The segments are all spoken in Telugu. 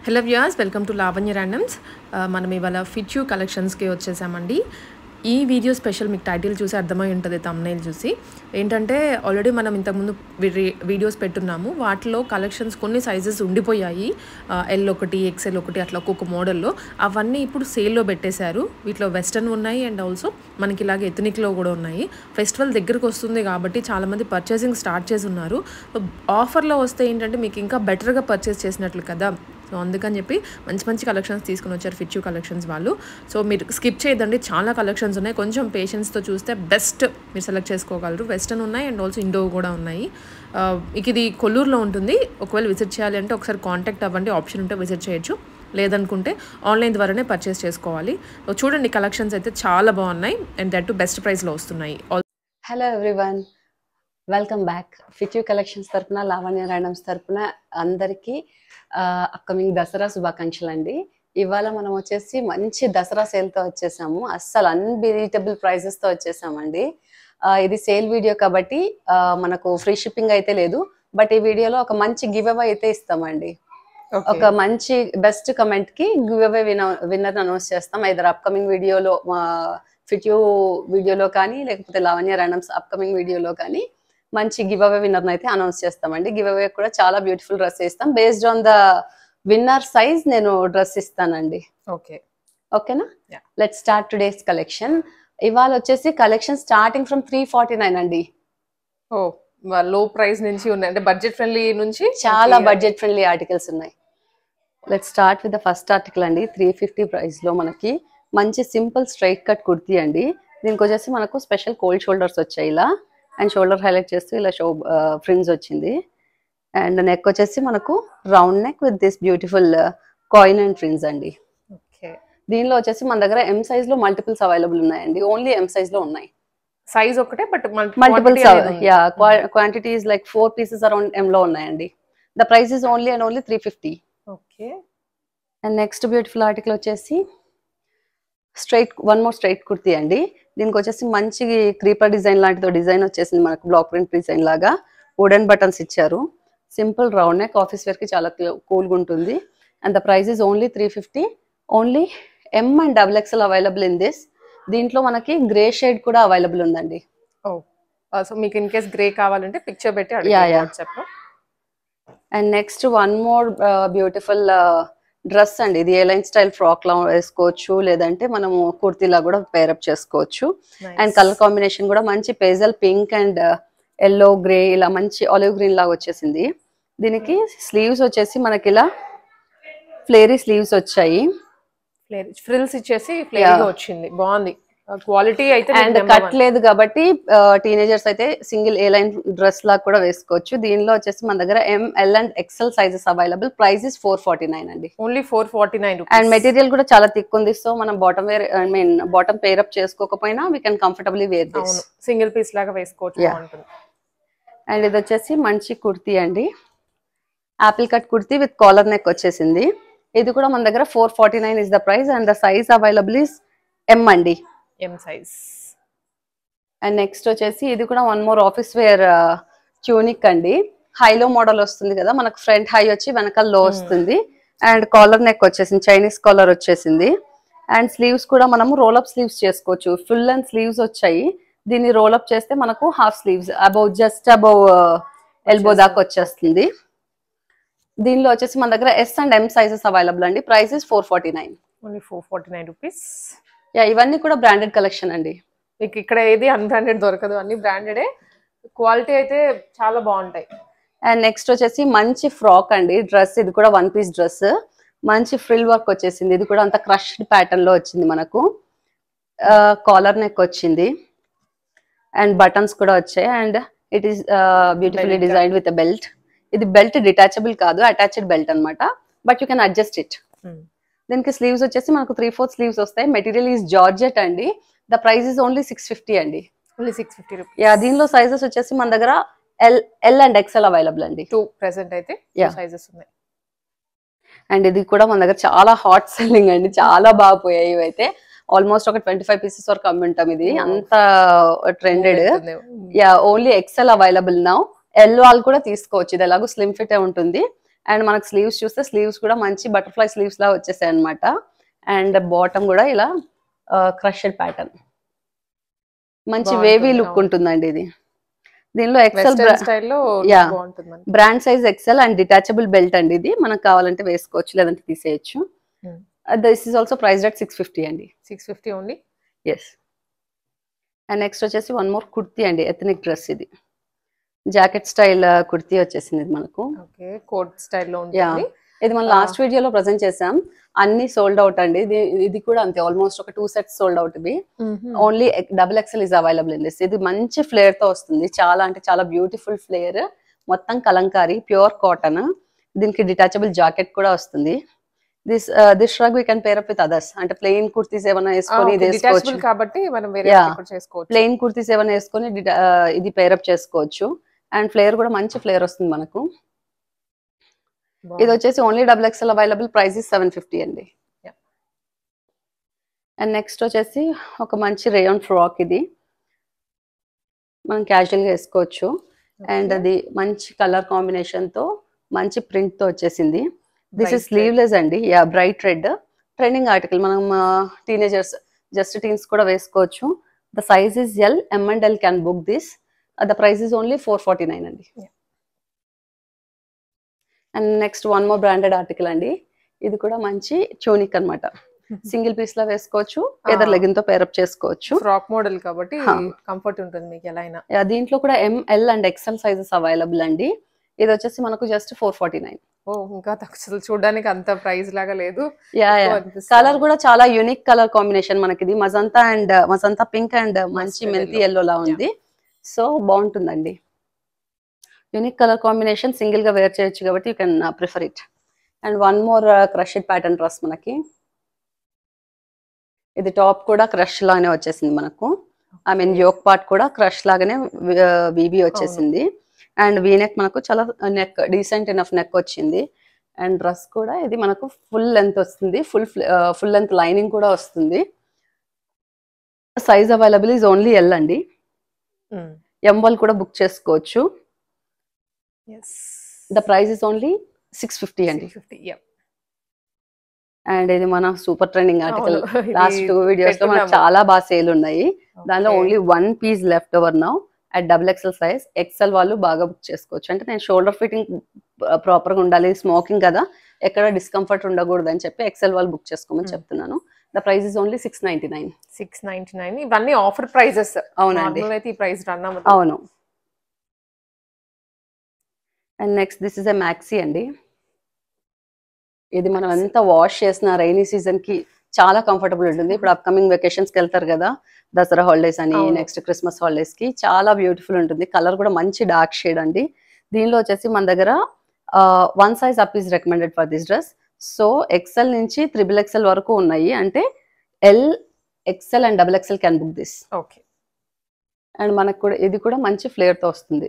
Hello viewers, welcome to Lavanya randoms. మనం ఇవాళ ఫిట్ యూ కలెక్షన్స్కి వచ్చేసామండి. ఈ వీడియో స్పెషల్ మీకు టైటిల్ చూసి అర్థమై ఉంటుంది, తమ్నైల్ చూసి. ఏంటంటే ఆల్రెడీ మనం ఇంతకుముందు వీడియోస్ పెట్టున్నాము. వాటిలో కలెక్షన్స్ కొన్ని సైజెస్ ఉండిపోయాయి, ఎల్ ఒకటి, ఎక్సెల్ ఒకటి, అట్లా ఒక్కొక్క మోడల్లో. అవన్నీ ఇప్పుడు సేల్లో పెట్టేశారు. వీటిలో వెస్టర్న్ ఉన్నాయి అండ్ ఆల్సో మనకి ఇలాగ ఎథనిక్లో కూడా ఉన్నాయి. ఫెస్టివల్ దగ్గరకు వస్తుంది కాబట్టి చాలామంది పర్చేసింగ్ స్టార్ట్ చేసి ఉన్నారు. ఆఫర్లో వస్తే ఏంటంటే మీకు ఇంకా బెటర్గా పర్చేస్ చేసినట్లు కదా. సో అందుకని చెప్పి మంచి మంచి కలెక్షన్స్ తీసుకుని వచ్చారు ఫిట్ యూ కలెక్షన్స్ వాళ్ళు. సో మీరు స్కిప్ చేయదండి, చాలా కలెక్షన్స్ ఉన్నాయి. కొంచెం పేషెన్స్తో చూస్తే బెస్ట్ మీరు సెలెక్ట్ చేసుకోగలరు. వెస్టర్న్ ఉన్నాయి అండ్ ఆల్సో ఇండో కూడా ఉన్నాయి. మీకు ఇది కొల్లూరులో ఉంటుంది. ఒకవేళ విజిట్ చేయాలి అంటే ఒకసారి కాంటాక్ట్ అవ్వండి, ఆప్షన్ ఉంటే విజిట్ చేయొచ్చు. లేదనుకుంటే ఆన్లైన్ ద్వారానే పర్చేస్ చేసుకోవాలి. చూడండి, కలెక్షన్స్ అయితే చాలా బాగున్నాయి అండ్ దట్ టు బెస్ట్ ప్రైస్లో వస్తున్నాయి. Hello everyone, welcome back. Fit you collections తరపున, లావణ్య ర్యాండమ్స్ తరపున అందరికీ అప్కమింగ్ దసరా శుభాకాంక్షలు అండి. ఇవాళ మనం వచ్చేసి మంచి దసరా సేల్తో వచ్చేసాము. అస్సలు అన్బిలీటబుల్ ప్రైజెస్తో వచ్చేసామండి. ఇది సేల్ వీడియో కాబట్టి మనకు ఫ్రీ షిప్పింగ్ అయితే లేదు, బట్ ఈ వీడియోలో ఒక మంచి గివ్ అవే అయితే ఇస్తామండి. ఒక మంచి బెస్ట్ కమెంట్ కి గివ్ అవే విన్నర్ అనౌన్స్ చేస్తాం. ఐదర్ అప్కమింగ్ వీడియోలో, ఫిట్ యూ వీడియోలో కానీ, లేకపోతే లావణ్య ర్యాండమ్స్ అప్కమింగ్ వీడియోలో కానీ మంచి గివ్ అవే విన్నర్ అయితే అనౌన్స్ చేస్తామండి. గివ్ అవే కూడా చాలా బ్యూటిఫుల్ డ్రెస్ ఇస్తాం. Based on the winner size నేను డ్రెస్ ఇస్తానండి. ఓకేనా? Let's start today's collection. ఇవాళ వచ్చేసి కలెక్షన్ స్టార్టింగ్ ఫ్రమ్ 349 అండి. లో ప్రైస్ నుంచి ఉన్నాయి, అంటే బడ్జెట్ ఫ్రెండ్లీ నుంచి చాలా బడ్జెట్ ఫ్రెండ్లీ ఆర్టికల్స్ ఉన్నాయి. Let's start with the first article అండి. 350 ప్రైస్ లో మనకి మంచి సింపుల్ స్ట్రైట్ కట్ కుర్తీ అండి. దీనికి వచ్చేసి మనకు స్పెషల్ కోల్డ్ షోల్డర్స్ వచ్చాయి ఇలా, అండ్ షోల్డర్ హైలైట్ చేస్తూ ఇలా ఫ్రిన్స్ వచ్చింది. అండ్ నెక్ వచ్చేసి మనకు round neck with this beautiful coin and prints అండి. దీనిలో వచ్చేసి మన దగ్గర ఎం సైజ్ లో మల్టిపుల్స్ అవైలబుల్ ఉన్నాయండి. ఓన్లీ ఎం సైజ్ లో ఉన్నాయి. సైజ్ ఒకటే but multiples, quantity is like 4 pieces around M లో ఉన్నాయండి. The price is only and only 350. And next beautiful article వచ్చేసి వన్ మోర్ స్ట్రైట్ కుర్తీ అండి. దీనికి వచ్చేసి మంచి క్రీపర్ డిజైన్ లాంటిదో డిజైన్ వచ్చేసింది మనకు, బ్లాక్ ప్రింట్ డిజైన్ లాగా. వుడెన్ బటన్స్ ఇచ్చారు. Simple round neck, office wear కి చాలా కూల్గా ఉంటుంది. And the price is only 350. Only M and XXL available in this. దీంట్లో మనకి గ్రే షేడ్ కూడా అవైలబుల్ ఉందండి. సో మీకు ఇన్ కేస్ గ్రే కావాలంటే పిక్చర్ పెట్టి వాట్సాప్ లో. And next one more beautiful dress అండి. ఇది ఏ లైన్ స్టైల్ ఫ్రాక్ లా వేసుకోవచ్చు, లేదంటే మనము కుర్తీలా కూడా పేరప్ చేసుకోవచ్చు. అండ్ కలర్ కాంబినేషన్ కూడా మంచి పేజల్ పింక్ అండ్ ఎల్లో గ్రే, ఇలా మంచి ఆలివ్ గ్రీన్ లాగా వచ్చేసింది. దీనికి స్లీవ్స్ వచ్చేసి మనకి ఇలా ఫ్లేరీ స్లీవ్స్ వచ్చాయి. ఫ్రిల్స్ ఇచ్చేసి ఫ్లేరీగా వచ్చింది, బాగుంది. క్వాలిటీ అయితే అండ్ కట్ లేదు కాబట్టి టీనేజర్స్ అయితే సింగిల్ ఏ లైన్ డ్రెస్ లాగా కూడా వేసుకోవచ్చు. దీనిలో వచ్చేసి మన దగ్గర ML and XL sizes available. Price is 449 అండి. ఓన్లీ 449. అండ్ మెటీరియల్ కూడా చాలా థిక్ ఉంది. సో మనం bottom wear, I mean bottom pair up చేసుకోకపోయినా we can comfortably wear this. Single piece లాగా వేసుకోవచ్చు. అండ్ ఇది వచ్చేసి మంచి కుర్తీ అండి. Apple cut kurti with collar neck వచ్చేసింది. ఇది కూడా మన దగ్గర 449 is the price. And the size available is M అండి, M సైజ్. అండ్ నెక్స్ట్ వచ్చేసి ఇది కూడా one more office wear tunic అండి. హైలో మోడల్ వస్తుంది కదా మనకు, ఫ్రంట్ హై వచ్చి వెనకాల లో వస్తుంది. అండ్ కాలర్ నెక్ వచ్చేసింది, చైనీస్ కాలర్ వచ్చేసింది. అండ్ స్లీవ్స్ కూడా మనము రోల్ అప్ స్లీవ్స్ చేసుకోవచ్చు. ఫుల్ అండ్ స్లీవ్స్ వచ్చాయి. దీన్ని రోల్ అప్ చేస్తే మనకు half sleeves just above elbow దాకా వచ్చేస్తుంది. దీనిలో వచ్చేసి మన దగ్గర S and M sizes available అండి. Price is 449. Only 449 rupees. ఇవన్నీ కూడా బ్రాండెడ్ కలెక్షన్ అండి. మీకు ఇక్కడ ఏది అన్బ్రాండెడ్ దొరకదు, అన్ని బ్రాండెడే. క్వాలిటీ అయితే చాలా బాగుంటాయి. అండ్ నెక్స్ట్ వచ్చేసి మంచి ఫ్రాక్ అండి, డ్రెస్. ఇది కూడా వన్ పీస్ డ్రెస్, మంచి ఫ్రిల్ వర్క్ వచ్చేసింది. ఇది కూడా అంత క్రష్డ్ ప్యాటర్న్ లో వచ్చింది మనకు. కాలర్ నెక్ వచ్చింది అండ్ బటన్స్ కూడా వచ్చాయి. And it is beautifully designed with belt. ఇది బెల్ట్ డిటాచబుల్ కాదు, అటాచ్డ్ బెల్ట్ అనమాట, but you can adjust it. దీనికి స్లీవ్స్ వచ్చేసి మనకు 3/4 స్లీవ్స్ వస్తాయి. మెటీరియల్ ఈస్ జార్జెట్ అండి. ద ప్రైస్ ఇస్ ఓన్లీ 650 అండి. Only 650 rupees. దీనిలో సైజెస్ వచ్చేసి మన దగ్గర L అండ్ XL అవైలబుల్ అండి. 2 ప్రెసెంట్ అయితే సైజెస్ ఉన్నాయి. అండ్ ఇది కూడా మన దగ్గర చాలా హాట్ సెల్లింగ్ అండి, చాలా బాగా పోయాయి. ఇవైతే ఆల్మోస్ట్ ఒక 25 pieces వరకు అమ్ముంటాం. ఇది అంత trended. Only XL available now. L వాళ్ళు కూడా తీసుకోవచ్చు. ఇది ఎలాగో స్లిమ్ ఫిట్ ఉంటుంది. అండ్ మనకు స్లీవ్స్ చూస్తే స్లీవ్స్ కూడా మంచి బటర్ఫ్లై స్లీవ్స్ లా వచ్చేసాయి అనమాట. అండ్ బాటమ్ కూడా ఇలా క్రషెడ్ ప్యాటర్న్, మంచి వేవీ లుక్ ఉంటుందండి ఇది. దీనిలో ఎక్సెల్ స్టైల్లో brand size XL and detachable belt అండి. ఇది మనకు కావాలంటే వేసుకోవచ్చు, లేదంటే తీసేయచ్చు. This is also priced at 650 అండి. 650 ఓన్లీ. ఎస్. అండ్ నెక్స్ట్ వచ్చేసి వన్ మోర్ కుర్తీ అండి, ఎథనిక్ డ్రెస్. ఇది జాకెట్ స్టైల్ కుర్తీ వచ్చేసింది ఇది మనకు. ఓకే, కోట్ స్టైల్లో ఉంటుంది. ఇది మనం లాస్ట్ వీడియోలో ప్రజెంట్ చేసాం, అన్ని సోల్డ్ అవుట్ అండి. ఇది కూడా అంతే, ఆల్మోస్ట్ ఒక 2 sets సోల్డ్ అవుట్. ఇవి only XXL is available in this. ఇది మంచి ఫ్లేర్ తో వస్తుంది, చాలా అంటే చాలా బ్యూటిఫుల్ ఫ్లేర్, మొత్తం కలంకారీ ప్యూర్ కాటన్. దీనికి డిటాచబుల్ జాకెట్ కూడా వస్తుంది. This shrug we can pair up with others, అంటే ప్లెయిన్ కుర్తీస్ ఏమైనా వేసుకొని ఇది వేసుకోవచ్చు కాబట్టి మనం వేరే చేసుకోవచ్చు. ప్లెయిన్ కుర్తీస్ ఏమైనా వేసుకొని ఇది పేరప్ చేసుకోవచ్చు. అండ్ ఫ్లేర్ కూడా మంచి ఫ్లేర్ వస్తుంది మనకు. ఇది వచ్చేసి only XXL available, price is 750 అండి. అండ్ నెక్స్ట్ వచ్చేసి ఒక మంచి రేయాన్ ఫ్రాక్. ఇది మనం క్యాజువల్ గా వేసుకోవచ్చు. అండ్ అది మంచి కలర్ కాంబినేషన్ తో మంచి ప్రింట్ తో వచ్చేసింది. దిస్ ఇస్ స్లీవ్లెస్ అండి. Bright red trending article. మనం టీనేజర్స్, జస్ట్ టీన్స్ కూడా వేసుకోవచ్చు. The size is L, M and L can book this. The price is only 449 అండి. And next one more branded article అండి. ఇది కూడా మంచి చోనిక్ అన్నమాట. సింగిల్ పీస్ లా వేసుకోవచ్చు, ఏదర్ లెగిన్ తో పేరప్ చేసుకోవచ్చు. ఫ్రాక్ మోడల్ కాబట్టి కంఫర్ట్ ఉంటుంది మీకు ఎలా అయినా. దీంట్లో కూడా M, L and XL sizes available అండి. ఇది వచ్చేసి మనకు జస్ట్ 449. ఇంకా అసలు చూడడానికి అంత ప్రైస్ లాగా లేదు. కలర్ కూడా చాలా యూనిక్ కలర్ కాంబినేషన్ మనకి. ఇది magenta and magenta pink and మంచి మెంతి ఎల్లో లా ఉంది. సో బాగుంటుందండి, యూనిక్ కలర్ కాంబినేషన్. సింగిల్ గా వేర్ చేయొచ్చు కాబట్టి you can prefer it. And one more crushed pattern dress మనకి. ఇది టాప్ కూడా క్రష్ లాగానే వచ్చేసింది మనకు. ఐ మీన్ యోక్ పార్ట్ కూడా క్రష్ లాగానే వీబీ వచ్చేసింది. అండ్ వీనెక్ మనకు చాలా నెక్ డీసెంట్ ఎనఫ్ నెక్ వచ్చింది. అండ్ డ్రెస్ కూడా ఇది మనకు ఫుల్ లెంత్ వస్తుంది, ఫుల్ లెంత్ లైనింగ్ కూడా వస్తుంది. Size available is only L అండి. M1 కూడా బుక్ చేసుకోవచ్చు. ద ప్రైస్ ఇస్ ఓన్లీ 650 అండి. అండ్ ఇది మన super trending article. Last 2 videos లో మనకు చాలా బాగా సేల్ ఉన్నాయి. దానిలో only 1 piece left over now at XXL size. XL వాళ్ళు బాగా బుక్ చేసుకోవచ్చు. అంటే నేను షోల్డర్ ఫిట్టింగ్ ప్రాపర్ గా ఉండాలి, స్మోకింగ్ కదా, ఎక్కడ డిస్కంఫర్ట్ ఉండకూడదు అని చెప్పి XL వాళ్ళు బుక్ చేసుకోమని చెప్తున్నాను. The price is only 699. 699. ఇవన్నీ ఆఫర్ ప్రైజెస్. అవునండి, అయితే ఈ ప్రైస్ రన్ అవ్వదు. అవును. And next this is a maxi అండి. ఇది మనం ఎంత వాష్ చేసిన రైనీ సీజన్ కి చాలా కంఫర్టబుల్ ఉంటుంది. ఇప్పుడు అప్కమింగ్ వెకేషన్స్ కి వెళ్తారు కదా, దసరా హాలిడేస్ అని, నెక్స్ట్ క్రిస్మస్ హాలిడేస్ కి చాలా బ్యూటిఫుల్ ఉంటుంది. కలర్ కూడా మంచి డార్క్ షేడ్ అండి. దీనిలో వచ్చేసి మన దగ్గర 1 size up is recommended for this dress. So XL నుంచి XXL వరకు ఉన్నాయి. అంటే L, XL and XXL can book this. Okay. And మనకు కూడా ఇది కూడా మంచి ఫ్లేర్ తో వస్తుంది,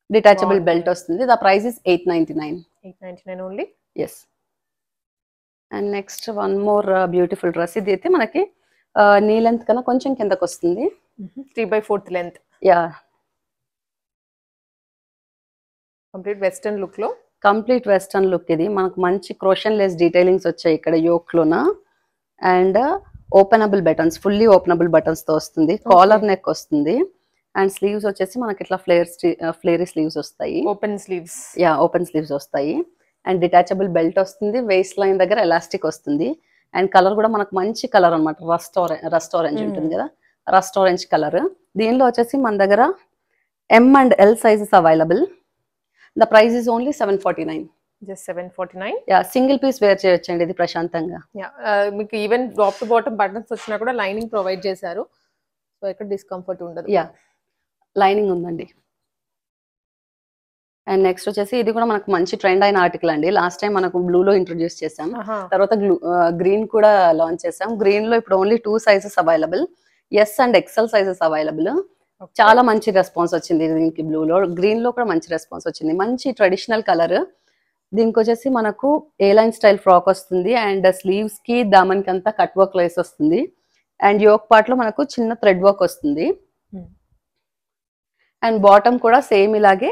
డిటాచబుల్ బెల్ట్ వస్తుంది. The price is 899. 899 only. Yes. And next one more beautiful dress. ఇది అయితే మనకి నీ లెంత్ కన్నా కొంచెం కిందకు వస్తుంది, 3/4 length. Yeah, complete western look లో. Complete western look. ఇది మనకు మంచి క్రోషన్ లెస్ డీటెయిలింగ్స్ వచ్చాయి ఇక్కడ యోక్ లోన. And openable buttons, fully openable buttons తో వస్తుంది. కాలర్ నెక్ వస్తుంది. అండ్ స్లీవ్స్ వచ్చేసి మనకి ఇట్లా ఫ్లేరీ స్లీవ్స్ వస్తాయి. Open sleeves. Yeah, open sleeves వస్తాయి. అండ్ డిటాచబుల్ బెల్ట్ వస్తుంది. వేస్ట్ లైన్ దగ్గర ఎలాస్టిక్ వస్తుంది. అండ్ కలర్ కూడా మనకు మంచి కలర్ అనమాట, రస్ట్ ఆరెంజ్ ఉంటుంది కదా, రస్ట్ ఆరెంజ్ కలర్. దీనిలో వచ్చేసి మన దగ్గర M and L sizes available. The price is only 749. Just 749. Yeah, single piece wear చేయొచ్చండి ఇది ప్రశాంతంగా. మీకు even top to bottom buttons వచ్చినా కూడా లైనింగ్ ప్రొవైడ్ చేశారు, సో ఎక్కడ డిస్కంఫర్ట్ ఉండదు. యా, లైనింగ్ ఉందండి. అండ్ నెక్స్ట్ వచ్చేసి ఇది కూడా మనకు మంచి ట్రెండ్ అయిన ఆర్టికల్ అండి. లాస్ట్ టైం మనకు బ్లూ లో ఇంట్రొడ్యూస్ చేసాం, తర్వాత గ్రీన్ కూడా లాంచ్ చేసాం. గ్రీన్ లో ఇప్పుడు only 2 sizes available, S and XL sizes available. చాలా మంచి రెస్పాన్స్ వచ్చింది దీనికి. బ్లూ లో, గ్రీన్ లో కూడా మంచి రెస్పాన్స్ వచ్చింది. మంచి ట్రెడిషనల్ కలర్. దీనికి వచ్చేసి మనకు ఏ లైన్ స్టైల్ ఫ్రాక్ వస్తుంది. అండ్ స్లీవ్స్ కి దామన్ కి అంతా కట్ వర్క్ లేస్ వస్తుంది. అండ్ యోక్ పార్ట్ లో మనకు చిన్న థ్రెడ్ వర్క్ వస్తుంది. అండ్ బాటమ్ కూడా సేమ్ ఇలాగే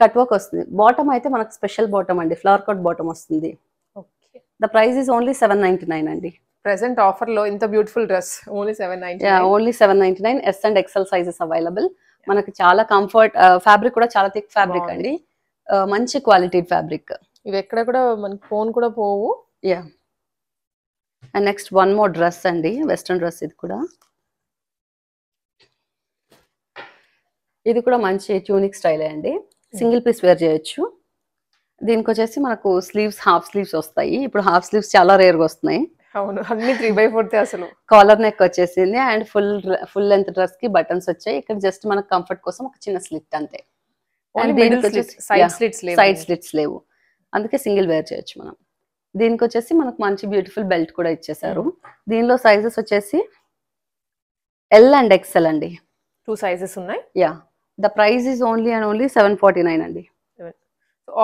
కట్ వర్క్ వస్తుంది. బాటమ్ అయితే మనకు స్పెషల్ బాటమ్ అండి, ఫ్లవర్ కట్ బాటమ్ వస్తుంది. Okay. The price is only 799 అండి. ప్రెసెంట్ ఆఫర్ లో ఇంత beautiful dress only 799. Only 799. S and XL sizes available. మనకి చాలా కంఫర్ట్, ఫ్యాబ్రిక్ కూడా చాలా థిక్ ఫ్యాబ్రిక్ అండి, మంచి క్వాలిటీ ఫ్యాబ్రిక్. ఇవి ఎక్కడ కూడా మనకి ఫోన్ కూడా పోవు. Yeah. And next one more dress అండి, వెస్ట్రన్ డ్రెస్. ఇది కూడా మంచి ట్యూనిక్ స్టైలే అండి, సింగిల్ పీస్ వేర్ చేయొచ్చు. దీనికి వచ్చేసి మనకు స్లీవ్స్, హాఫ్ స్లీవ్స్ వస్తాయి. ఇప్పుడు హాఫ్ స్లీవ్స్ చాలా రేర్గా వస్తున్నాయి. అవును, అన్ని 3/4 అసలు. కాలర్ నెక్ వచ్చేసింది అండ్ ఫుల్ లెంత్ డ్రెస్ కి బటన్స్ వచ్చాయి. ఇక్కడ జస్ట్ మనకు కంఫర్ట్ కోసం ఒక చిన్న స్లిట్ అంతే. సైడ్ స్లిట్స్ లేవు, అందుకే సింగిల్ వేర్ చేయొచ్చు మనం. దీనికి వచ్చేసి మనకు మంచి బ్యూటిఫుల్ బెల్ట్ కూడా ఇచ్చేసారు. దీనిలో సైజెస్ వచ్చేసి L and XL అండి, 2 సైజెస్ ఉన్నాయి. Yeah. The price is only 749 అండి.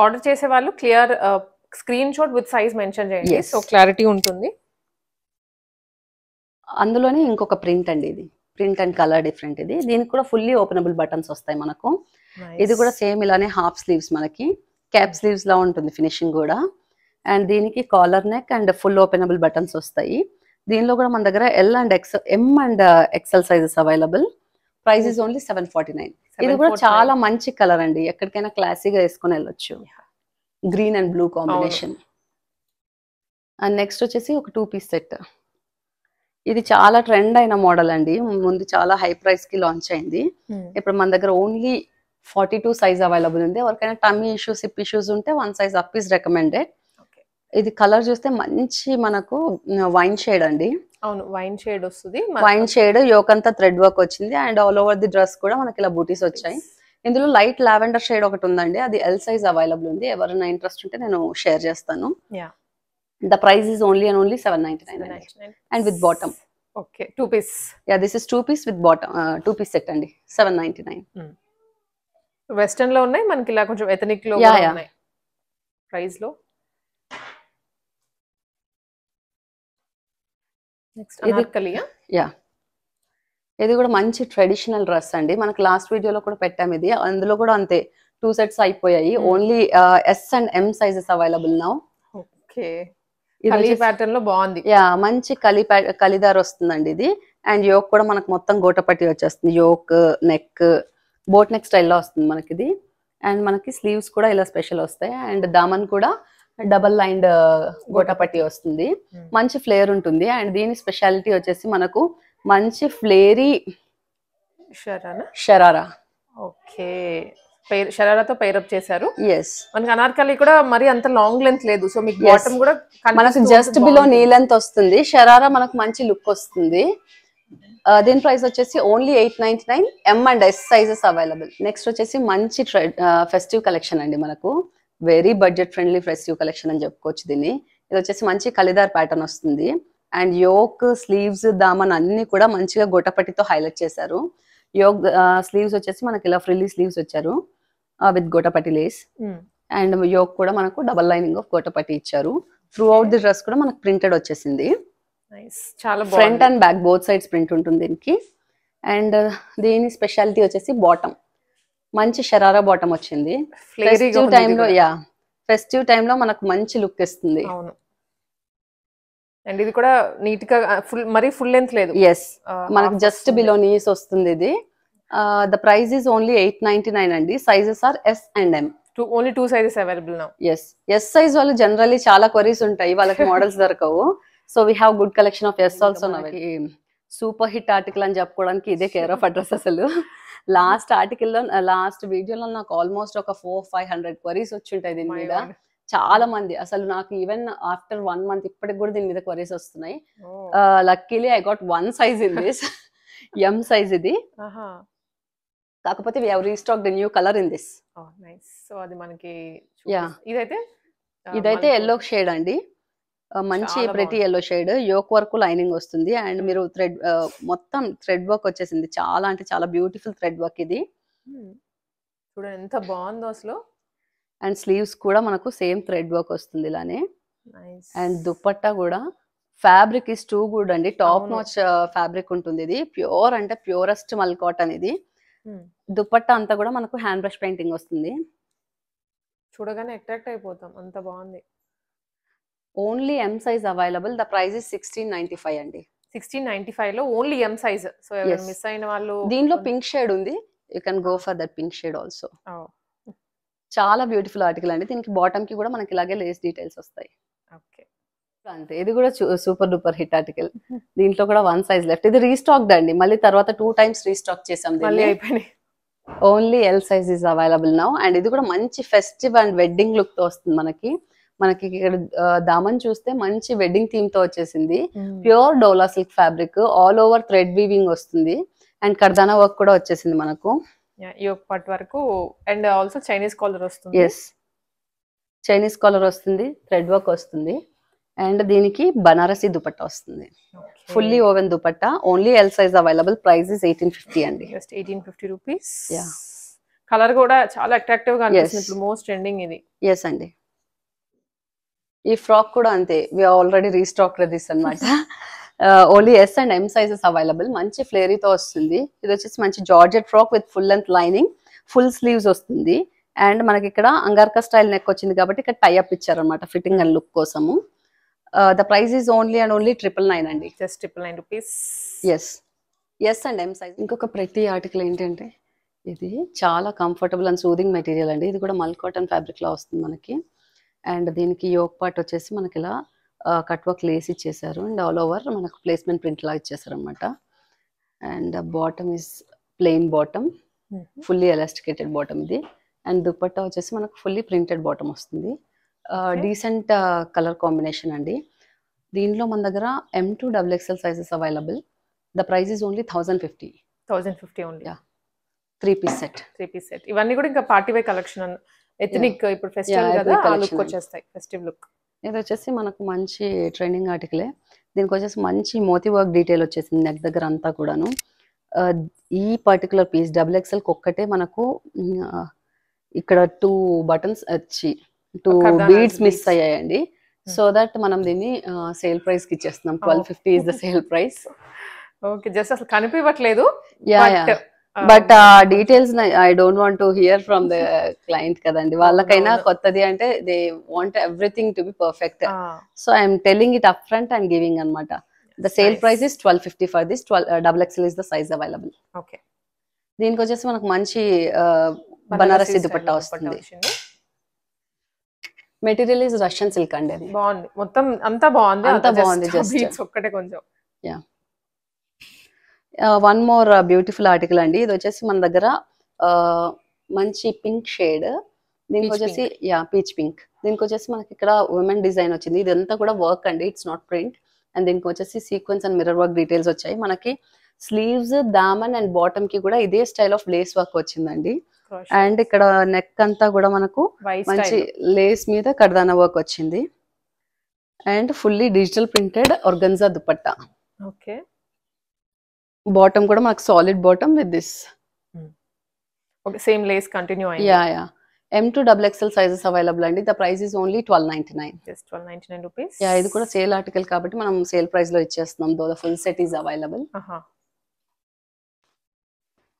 ఆర్డర్ చేసే వాళ్ళు clear screen shot with size mention చేయండి, సో క్లారిటీ ఉంటుంది. అందులోనే ఇంకొక ప్రింట్ అండి, ఇది ప్రింట్ అండ్ కలర్ డిఫరెంట్. దీనికి కూడా ఫుల్లీ ఓపెనబుల్ బటన్స్ వస్తాయి మనకు. ఇది కూడా సేమ్ ఇలానే హాఫ్ స్లీవ్స్, మనకి క్యాప్ స్లీవ్స్ లా ఉంటుంది ఫినిషింగ్ కూడా. అండ్ దీనికి collar neck and full openable buttons వస్తాయి. దీనిలో కూడా మన దగ్గర M and XL sizes available. Price is only 749. ఇది కూడా చాలా మంచి కలర్ అండి, ఎక్కడికైనా క్లాసీగా వేసుకొని వెళ్ళొచ్చు. Green and blue combination. And next వచ్చేసి ఒక 2 పీస్ సెట్. ఇది చాలా ట్రెండ్ అయిన మోడల్ అండి, ముందు చాలా హై ప్రైస్ కి లాంచ్ అయింది. ఇప్పుడు మన దగ్గర ఓన్లీ 42 సైజ్ అవైలబుల్ ఉంది. ఎవరికైనా టమ్మీ ఇష్యూస్, హిప్ ఇష్యూస్ ఉంటే 1 size అప్ ఈస్ రికమెండెడ్. ఇది కలర్ చూస్తే మంచి మనకు వైన్ షేడ్ అండి. అవును, వైన్ షేడ్ వస్తుంది. వైన్ షేడ్, యోక్ అంతా థ్రెడ్ వర్క్ వచ్చింది and all over the dress కూడా మనకి ఇలా బూటీస్ వచ్చాయి. ఇందులో లైట్ లావెండర్ షేడ్ ఒకటి ఉందండి, అది L సైజ్ అవైలబుల్ ఉంది. ఎవరైనా ఇంట్రెస్ట్ ఉంటే నేను షేర్ చేస్తాను. The price is only 799 and with bottom. Okay, 2 piece. Yeah, this is 2 piece with bottom, 2 piece set అండి, 799. వెస్టర్న్ లో ఉన్నాయి, మనకి ఇలా కొంచెం ఎథనిక్ లో కూడా ఉన్నాయి ప్రైస్ లో. నెక్స్ట్ అనార్కలియా. యా, ఇది కూడా మంచి ట్రెడిషనల్ డ్రెస్ అండి, మనకి లాస్ట్ వీడియోలో కూడా పెట్టాము. ఇది అందులో కూడా అంతే 2 sets అయిపోయాయి. Only S and M sizes available now. Okay, కలి ప్యాటర్న్ లో బాగుంది. యా, మంచి కలిదార్ వస్తుందండి ఇది. అండ్ యోక్ కూడా మనకు మొత్తం గోటపట్టి వచ్చేస్తుంది. యోక్, నెక్, బోట్ నెక్ స్టైల్లో వస్తుంది మనకి ఇది. అండ్ మనకి స్లీవ్స్ కూడా ఇలా స్పెషల్ వస్తాయి. అండ్ దామన్ కూడా డబల్ లైన్డ్ గోటపట్టి వస్తుంది, మంచి ఫ్లేర్ ఉంటుంది. అండ్ దీని స్పెషాలిటీ వచ్చేసి మనకు మంచి ఫ్లేరీ షరారా. ఓకే, షరారాతో పైరప్ చేశారు. yes, మనకి అనార్కలి కూడా మరి అంత లాంగ్ లెంత్ లేదు, సో మీకు బాటమ్ కూడా మనకు జస్ట్ బిలో నీ లెంత్ వస్తుంది. షరారా మనకు మంచి లుక్ వస్తుంది. దీని ప్రైస్ వచ్చేసి only 899. M and S sizes available. Next వచ్చేసి మంచి ఫెస్టివ్ కలెక్షన్ అండి, మనకు very budget friendly festive collection అని చెప్పుకోవచ్చు దీన్ని. ఇది వచ్చేసి మంచి కలిదార్ ప్యాటర్న్ వస్తుంది. అండ్ యోక్, స్లీవ్స్, దామన్ అన్ని కూడా మంచిగా గోటపట్టితో హైలైట్ చేశారు. యోక్ స్లీవ్స్ వచ్చేసి మనకి ఇలా ఫ్రిల్లీ స్లీవ్స్ వచ్చారు విత్ గోటపట్టి లేస్. అండ్ యోక్ కూడా మనకు డబల్ లైనింగ్ ఆఫ్ గోటపట్టి ఇచ్చారు. త్రూ అవుట్ ది డ్రెస్ కూడా మనకు ప్రింటెడ్ వచ్చేసింది. Front and back both sides print ఉంటుంది దీనికి. అండ్ దీని స్పెషాలిటీ వచ్చేసి బాటమ్, మంచి షరారా బాటమ్ వచ్చింది. ఫెస్టివ్ టైంలో, ఫెస్టివ్ టైంలో మనకు మంచి లుక్ ఇస్తుంది. అవును, అండ్ ఇది కూడా నీట్ గా మరి ఫుల్ లెంత్ లేదు. ఎస్, మనకు జస్ట్ బిలో నీస్ వస్తుంది ఇది. ద ప్రైస్ ఈస్ ఓన్లీ 899 అండి. Sizes are S and M. Only 2 sizes available now. S size వాళ్ళు జనరల్లీ చాలా క్వరీస్ ఉంటాయి, వాళ్ళకి మోడల్స్ దొరకవు. So we have good collection of S also. Super hit article అని చెప్పుకోవడానికి ఇదే కేర్ ఆఫ్ అడ్రస్. అసలు లాస్ట్ వీడియోలో నాకు ఆల్మోస్ట్ ఒక 400-500 క్వరీస్ వచ్చి ఉంటాయి దీని మీద. చాలా మంది అసలు నాకు ఈవెన్ ఆఫ్టర్ 1 month ఇప్పటికి కూడా దీని మీద క్వరీస్ వస్తున్నాయి. Luckily I got 1 size in this, M size ఇది. కాకపోతే we have restock the new colour in this. Nice. So అది మనకి ఇదైతే ఎల్లో షేడ్ అండి, మంచి pretty yellow shade. Yoke work lining వస్తుంది అండ్ మీరు థ్రెడ్, మొత్తం థ్రెడ్ వర్క్ వచ్చేసింది. చాలా అంటే చాలా బ్యూటిఫుల్ థ్రెడ్ వర్క్ ఇది. చూడండి ఎంత బాగుందో అసలు. అండ్ స్లీవ్స్ కూడా మనకు సేమ్ థ్రెడ్ వర్క్ వస్తుంది ఇలానే. అండ్ దుపట్టా కూడా ఫ్యాబ్రిక్ ఇస్ టూ గుడ్ అండి, టాప్ నాచ్ ఫ్యాబ్రిక్ ఉంటుంది. ఇది ప్యూర్ అంటే ప్యూరెస్ట్ మల్ కాటన్ ఇది. దుపట్టా అంతా కూడా మనకు హ్యాండ్ బ్రష్ పెయింటింగ్ వస్తుంది. చూడగానే అట్రాక్ట్ అయిపోతాం, అంత బాగుంది. Only M size available. The price is 1695 అండి. 1695 లో ఓన్లీ ఎం సైజ్. సో ఎవరైనా Yes. మిస్ అయిన వాళ్ళు దీనిలో పింక్ షేడ్ ఉంది. You can go for that pink shade also. Oh, చాలా బ్యూటిఫుల్ ఆర్టికల్ అండి. దీనికి బాటమ్ కి కూడా మనకి ఇలాగే లేస్ డీటెయిల్స్ వస్తాయి. okay. అంతే, ఇది కూడా సూపర్ డూపర్ హిట్ ఆర్టికల్. దీంట్లో కూడా 1 సైజ్ లెఫ్ట్. ఇది రీస్టాక్డ్ అండి, మళ్ళీ తర్వాత 2 times రీస్టాక్ చేసాం మళ్ళీ దీన్ని. అయిపోయినాయి. Only L size is available now. And ఇది కూడా మంచి ఫెస్టివ్ అండ్ వెడ్డింగ్ లుక్ తో వస్తుంది మనకి. మనకి ఇక్కడ దామన్ చూస్తే మంచి వెడ్డింగ్ థీమ్ తో వచ్చేసింది. Pure dola silk fabric, all over thread weaving వస్తుంది. అండ్ కర్దానా వర్క్ కూడా వచ్చేసింది మనకు. ఈ ఒక పట్ వరకు. అండ్ ఆల్సో చైనీస్ కాలర్ వస్తుంది. ఎస్, చైనీస్ కాలర్ వస్తుంది, థ్రెడ్ వర్క్ వస్తుంది. అండ్ దీనికి బనారసి దుపట్టా వస్తుంది. Fully woven dupatta. Only L size available. Price is 1850 అండి. Just 1850 rupees. Yeah. కలర్ కూడా చాలా అట్రాక్టివ్ గా అనిపిస్తుంది. ఇప్పుడు మోస్ట్ ట్రెండింగ్ ఇది. ఎస్ అండి. ఈ ఫ్రాక్ కూడా అంతే, వి ఆల్రెడీ రీస్టాక్ దిస్ అన్నమాట. Only yes and M sizes available. మంచి ఫ్లేరీతో వస్తుంది. ఇది వచ్చేసి మంచి georgette frock with full length lining, full sleeves వస్తుంది. అండ్ మనకి ఇక్కడ అంగార్కా స్టైల్ నెక్ వచ్చింది కాబట్టి ఇక్కడ టైఅప్ ఇచ్చారనమాట ఫిట్టింగ్ అండ్ లుక్ కోసము. The price is only and only 999 అండి. Just 999 rupees. Yes, S and M size. ఇంకొక ప్రతి ఆర్టికల్ ఏంటంటే ఇది చాలా కంఫర్టబుల్ అండ్ సూదింగ్ మెటీరియల్ అండి. ఇది కూడా మల్ కాటన్ ఫ్యాబ్రిక్ లా వస్తుంది మనకి. అండ్ దీనికి యోక్ పార్ట్ వచ్చేసి మనకి ఇలా కట్ వర్క్ లేస్ ఇచ్చేసారు. అండ్ ఆల్ ఓవర్ మనకు ప్లేస్మెంట్ ప్రింట్ లా ఇచ్చేసారు అనమాట. And bottom is plain bottom, fully elasticated bottom ఇది. అండ్ దుపట్టా వచ్చేసి మనకు ఫుల్లీ ప్రింటెడ్ బాటమ్ వస్తుంది. డీసెంట్ కలర్ కాంబినేషన్ అండి. దీనిలో మన దగ్గర M2 XXL sizes available. The price is only 1050. 1050 only. 3 piece set. 3 piece set. ఇవన్నీ కూడా ఇంకా పార్టీ వేర్ కలెక్షన్. ఎథనిక్ ఇప్పుడు ఫెస్టివల్ కదా, ఆ లుక్ వచ్చేస్తాయి, ఫెస్టివ్ లుక్. ఇది వచ్చేసి మనకు మంచి ట్రెండింగ్ ఆర్టికలే. దీనికి వచ్చేసి మంచి మోతీ వర్క్ డీటెయిల్ వచ్చేసింది నెక్ దగ్గర అంతా కూడాను. ఈ పర్టికులర్ పీస్ XXL ఒక్కటే మనకు ఇక్కడ 2 బటన్స్ వచ్చి 2 బీడ్స్ మిస్ అయ్యాయండి. సో దట్ మనం దీన్ని సేల్ ప్రైస్ కి ఇచ్చేస్తున్నాం. 1250 is the sale price. Okay, just అసలు కనిపించట్లేదు. But details I don't want to hear from the client కదండి. వాళ్ళకైనా కొత్తది అంటే they want everything to be perfect. So I'm telling it up front and giving అనమాట. The sale price is 1250 for this. XXL is the size available. Okay. దీనికి వచ్చేసి మనకు మంచి బనారసి దుపట్టా వస్తుంది. మెటీరియల్ ఇస్ రష్యన్ సిల్క్ అండి. అది బాగుంది, మొత్తం అంతా బాగుంది. జస్ట్ ఒక్కటే కొంచెం. Yeah, one more beautiful article అండి. ఇది వచ్చేసి మన దగ్గర మంచి పింక్ షేడ్. దీనికి వచ్చేసి పీచ్ పింక్. దీనికి వచ్చేసి మనకి ఇక్కడ ఉమెన్ డిజైన్ వచ్చింది. ఇదంతా కూడా వర్క్ అండి, ఇట్స్ నాట్ ప్రింట్. అండ్ దీనికి వచ్చేసి sequence and mirror work details వచ్చాయి. మనకి స్లీవ్స్, దామన్ అండ్ బాటమ్ కి కూడా ఇదే స్టైల్ ఆఫ్ లేస్ వర్క్ వచ్చిందండి. అండ్ ఇక్కడ నెక్ అంతా కూడా మనకు మంచి లేస్ మీద కర్దానా వర్క్ వచ్చింది. And fully digital printed organza dupatta. Okay. Bottom కూడా మనకు solid bottom with this. Okay, same lace continue అయ్యింది. Yeah, M2 XXL sizes available అండి. The price is only 1299. Just 1299 rupees. Yeah, ఇది కూడా సేల్ ఆర్టికల్ కాబట్టి మనం సేల్ ప్రైస్ లో ఇచ్చేస్తున్నాం. Though the full set is available.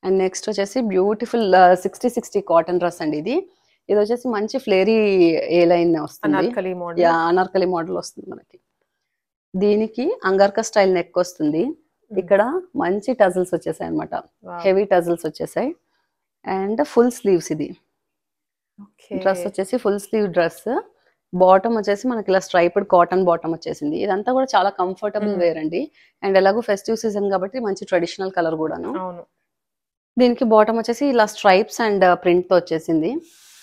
And next వచ్చేసి బ్యూటిఫుల్ 60 కాటన్ డ్రెస్ అండి. ఇది వచ్చేసి మంచి ఫ్లేరీ ఏ లైన్ వస్తుంది. అనార్కలి మోడల్ వస్తుంది మనకి. దీనికి అంగార్కా స్టైల్ నెక్ వస్తుంది. ఇక్కడ మంచి టజల్స్ వచ్చేసాయి అనమాట, హెవీ టజల్స్ వచ్చేసాయి. And full sleeves. ఇది డ్రెస్ వచ్చేసి ఫుల్ స్లీవ్ డ్రెస్. బాటమ్ వచ్చేసి మనకి ఇలా స్ట్రైప్డ్ కాటన్ బాటమ్ వచ్చేసింది. ఇదంతా కూడా చాలా కంఫర్టబుల్ వేర్ అండి. అండ్ ఎలాగో ఫెస్టివ్ సీజన్ కాబట్టి మంచి ట్రెడిషనల్ కలర్ కూడాను. దీనికి బాటమ్ వచ్చేసి ఇలా స్ట్రైప్స్ అండ్ ప్రింట్ తో వచ్చేసింది.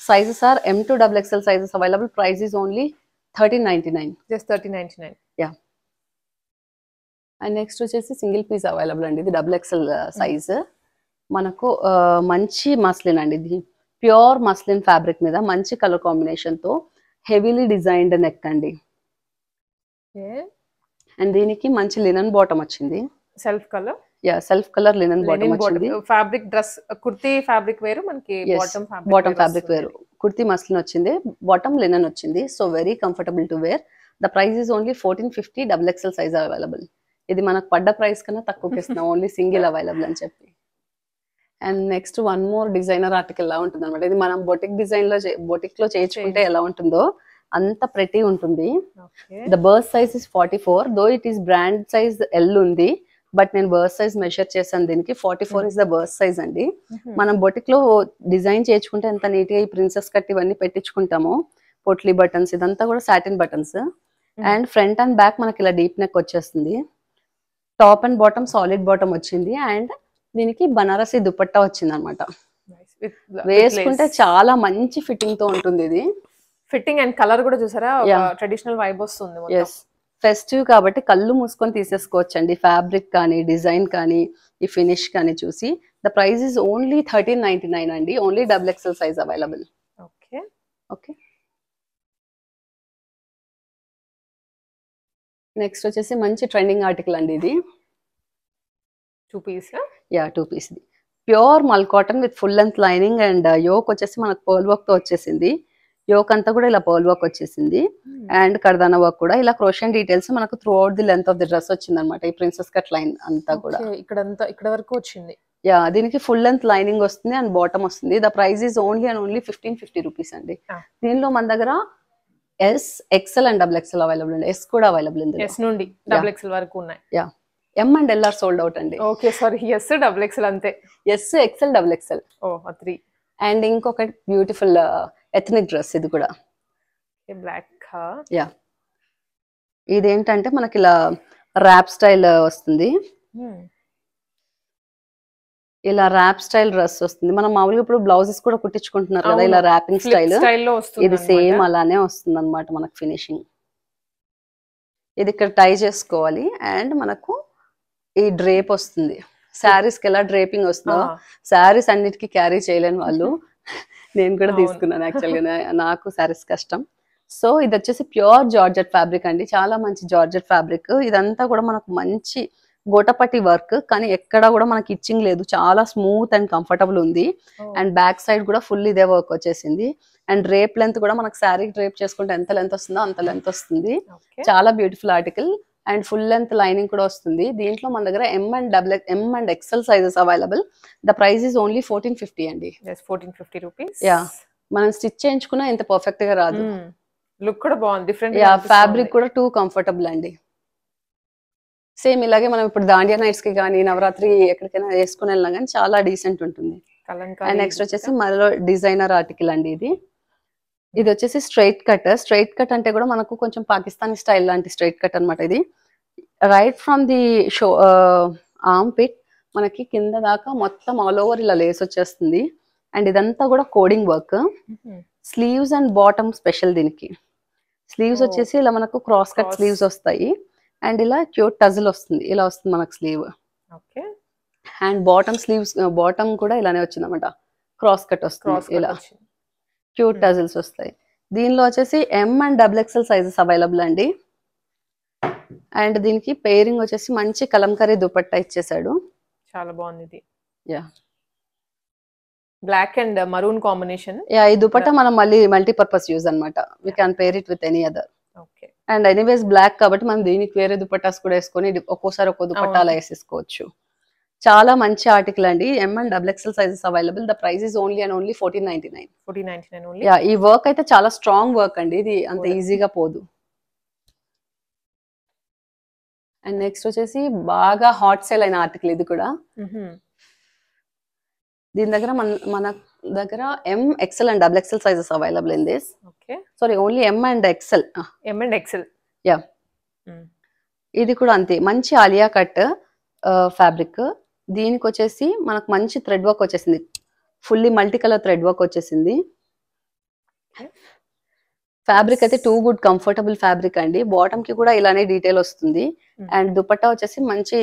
Sizes are M2 XXL sizes available. Price is only 1399. Just 1399. Yeah. And next వచ్చేసి సింగిల్ పీస్ అవైలబుల్ అండి. ఇది XXL సైజ్. మనకు మంచి మస్లిన్ అండి. ఇది ప్యూర్ మస్లిన్ ఫ్యాబ్రిక్ మీద మంచి కలర్ కాంబినేషన్ తో హెవీలీ డిజైన్డ్ నెక్ అండి. అండ్ దీనికి మంచి లినన్ బాటమ్ వచ్చింది. Self colour. Yeah, self colour linen bottom వచ్చింది. ఫ్యాబ్రిక్ డ్రెస్ కుర్తీ ఫ్యాబ్రిక్ వేరు, మనకి బాటమ్ ఫ్యాబ్రిక్ వేరు. కుర్తీ మస్లిన్ వచ్చింది, బాటమ్ లినన్ వచ్చింది. So very comfortable to wear. The price is only 1450. XXL size available. ఇది మనకు పడ్డ ప్రైస్ కన్నా తక్కువకి ఇస్తున్నాం, ఓన్లీ సింగిల్ అవైలబుల్ అని చెప్పి. And next one more designer article లా ఉంటుంది అనమాట. ఇది మనం బొటిక్ లో చేయించుకుంటే ఎలా ఉంటుందో అంత ప్రెటీ ఉంటుంది. The birth size is 44, though it is brand size L ఉంది, బట్ నేను బర్త్ సైజ్ మెషర్ చేశాను దీనికి. 44 ఇస్ ద బర్త్ సైజ్ అండి. మనం బొటిక్ లో డిజైన్ చేయించుకుంటే ఎంత నీట్ గా ఈ ప్రిన్సెస్ కట్ ఇవన్నీ పెట్టించుకుంటాము. పొట్లీ బటన్స్ ఇదంతా కూడా satin buttons. And front and back మనకి ఇలా డీప్ నెక్ వచ్చేస్తుంది. Top and bottom solid bottom వచ్చింది. అండ్ దీనికి బనారసి దుపట్టా వచ్చింది అనమాట. వేసుకుంటే చాలా మంచి ఫిట్టింగ్ తో ఉంటుంది ఇది. ఫిట్టింగ్ అండ్ కలర్ కూడా చూసారా, ట్రెడిషనల్ వైబ్ వస్తుంది. ఫెస్టివ్ కాబట్టి కళ్ళు మూసుకొని తీసేసుకోవచ్చు అండి. ఫ్యాబ్రిక్ కానీ డిజైన్ కానీ ఈ ఫినిష్ కానీ చూసి. ద ప్రైస్ ఇస్ ఓన్లీ 1399 అండి. Only XXL size available. Okay next వచ్చేసి మంచి ట్రెండింగ్ ఆర్టికల్ అండి ఇది. 2 piece. 2 piece the pure mul cotton with full length lining and yoke వచ్చేసి మనకు పర్ల్ వర్క్ తో వచ్చేసింది. యోక్ అంతా కూడా ఇలా పర్ల్ వర్క్ వచ్చేసింది. అండ్ కర్దానా వర్క్ కూడా ఇలా క్రోషియన్ డీటెయిల్స్ మనకు through out the length of the dress వచ్చింది అనమాట. ఈ ప్రిన్సెస్ కట్ లైన్ అంతా కూడా ఇక్కడ వరకు వచ్చింది. దీనికి ఫుల్ లెంత్ లైనింగ్ వస్తుంది అండ్ బాటమ్ వస్తుంది. The price is only and only 1550 rupees అండి. దీనిలో మన దగ్గర S, XL and XXL available అండి. S కూడా అవైలబుల్ ఉంది. S నుండి XXL వరకు ఉన్నాయి. M and L are sold out అండి. ఓకే సారీ, S XXL అంతే. S, XL, XXL. 3. అండ్ ఇంకొక బ్యూటిఫుల్ ఎథనిక్ డ్రెస్ ఇది కూడా బ్లాక్. ఇదేంటంటే మనకి ఇలా ర్యాప్ స్టైల్ వస్తుంది. ఇలా ర్యాప్ స్టైల్ డ్రెస్ వస్తుంది. మనం మామూలుగా ఇప్పుడు బ్లౌజెస్ కూడా కుట్టించుకుంటున్నారు కదా, ఇలా ర్యాపింగ్ స్టైల్. ఇది సేమ్ అలానే వస్తుంది అనమాట మనకు ఫినిషింగ్. ఇది ఇక్కడ టై చేసుకోవాలి. అండ్ మనకు ఈ డ్రేప్ వస్తుంది. శారీస్ కి ఎలా డ్రేపింగ్ వస్తుందో, శారీస్ అన్నిటికీ క్యారీ చేయలేని వాళ్ళు నేను కూడా తీసుకున్నాను యాక్చువల్గా. నాకు శారీస్ కష్టం. సో ఇది వచ్చేసి ప్యూర్ జార్జెట్ ఫ్యాబ్రిక్ అండి. చాలా మంచి జార్జెట్ ఫ్యాబ్రిక్. ఇదంతా కూడా మనకు మంచి గోటపట్టి వర్క్, కానీ ఎక్కడ కూడా మనకి ఇచ్చింగ్ లేదు. చాలా స్మూత్ అండ్ కంఫర్టబుల్ ఉంది. అండ్ బ్యాక్ సైడ్ కూడా ఫుల్ ఇదే వర్క్ వచ్చేసింది. అండ్ డ్రేప్ లెంత్ కూడా మనకు శారీ డ్రేప్ చేసుకుంటే ఎంత లెంత్ వస్తుందో అంత లెంత్ వస్తుంది. చాలా beautiful article. And full length lining కూడా వస్తుంది. దీంట్లో మన దగ్గర M and XL sizes available. The price is only 1450 అండి. 1450 రూపీస్. మనం స్టిచ్ చేయించుకున్నా ఇంత పర్ఫెక్ట్ గా రాదు. లుక్ కూడా బాగుంది, డిఫరెంట్. ఫ్యాబ్రిక్ కూడా టూ కంఫర్టబుల్ అండి. సేమ్ ఇలాగే మనం ఇప్పుడు దాండియా నైట్స్ కి కానీ నవరాత్రి ఎక్కడికైనా వేసుకుని వెళ్ళినా కానీ చాలా డీసెంట్ ఉంటుంది. అండ్ నెక్స్ట్ వచ్చేసి మరో డిజైనర్ ఆర్టికల్ అండి ఇది. ఇది వచ్చేసి స్ట్రైట్ కట్. స్ట్రైట్ కట్ అంటే కూడా మనకు కొంచెం పాకిస్తానీ స్టైల్ లాంటి స్ట్రైట్ కట్ అనమాట. ఇది right from the show armpit మనకి కింద దాకా మొత్తం ఆల్ ఓవర్ ఇలా లేస్ వచ్చేస్తుంది. అండ్ ఇదంతా కూడా cording work. Sleeves and bottom special దీనికి. స్లీవ్స్ వచ్చేసి ఇలా మనకు క్రాస్ కట్ స్లీవ్స్ వస్తాయి. అండ్ ఇలా క్యూట్ టజిల్ వస్తుంది. ఇలా వస్తుంది మనకు sleeve. And bottom sleeves bottom కూడా ఇలానే వచ్చింది అనమాట. క్రాస్ కట్ వస్తుంది. ఇలా క్యూట్ టజిల్స్ వస్తాయి. దీనిలో వచ్చేసి M and XXL sizes available అండి. అండ్ దీనికి పేరింగ్ వచ్చేసి మంచి కలంకరీ దుపట్టా ఇచ్చేసాడు. చాలా బాగుంది ఇది. Black and maroon combination. ఈ దుపట్టా మనం మళ్ళీ మల్టీపర్పస్ యూజ్ అనమాట. We can pair it with any other. And anyways black కాబట్టి మనం దీనికి వేరే దుపట్టాస్ కూడా వేసుకొని ఒక్కోసారి ఒక్కో దుపట్టా అలా వేసేసుకోవచ్చు. చాలా మంచి ఆర్టికల్ అండి. M and XXL sizes available. The price is only and only 1499 only. ఈ వర్క్ అయితే చాలా స్ట్రాంగ్ వర్క్ అండి. ఇది అంత ఈజీగా పోదు. అండ్ నెక్స్ట్ వచ్చేసి బాగా హాట్ సేల్ అయిన ఆర్టికల్ ఇది కూడా. దీని దగ్గర మన దగ్గర M, XL and XXL sizes available in this. Sorry only M and XL. ఇది కూడా అంతే. మంచి ఆలియా కట్ ఫ్యాబ్రిక్. దీనికి వచ్చేసి మనకు మంచి థ్రెడ్ వర్క్ వచ్చేసింది. Fully multi colour thread work వచ్చేసింది. ఫ్యాబ్రిక్ అయితే టూ గుడ్ కంఫర్టబుల్ ఫ్యాబ్రిక్ అండి. బాటమ్ కి కూడా ఇలానే డీటెయిల్ వస్తుంది. అండ్ దుపట్టా వచ్చేసి మంచి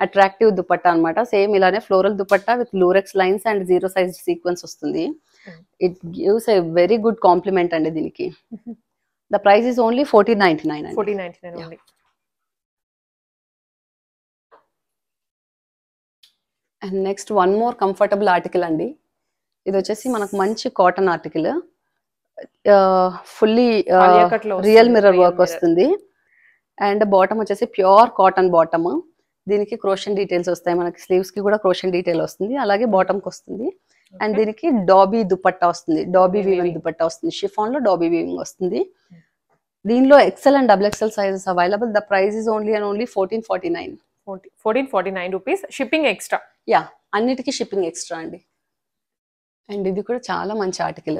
అట్రాక్టివ్ దుపట్టా అనమాట. సేమ్ ఇలానే floral dupatta with lurex lines and 0 size sequence వస్తుంది. It gives a very good compliment అండి దీనికి. The price is only 1499 only. And next one more comfortable article అండి. ఇది వచ్చేసి మనకు మంచి cotton article. Fully real mirror work వస్తుంది. అండ్ బాటమ్ వచ్చేసి ప్యూర్ కాటన్ బాటమ్. దీనికి క్రోషన్ డీటెయిల్స్ వస్తాయి, మనకి స్లీవ్స్ కి కూడా క్రోషన్ డీటెయిల్ వస్తుంది, అలాగే బాటమ్ కి వస్తుంది. అండ్ దీనికి డాబీ దుపట్టా వస్తుంది, డాబీ వీవింగ్ దుపట్టా వస్తుంది, షిఫాన్ లో డాబీ వీవింగ్ వస్తుంది. దీనిలో XL and double XL sizes available. The price is only and only 1449. 1449 rupees, shipping extra. Yeah, అన్నిటికీ షిప్పింగ్ ఎక్స్ట్రా అండి. అండ్ ఇది కూడా చాలా మంచి ఆర్టికల్.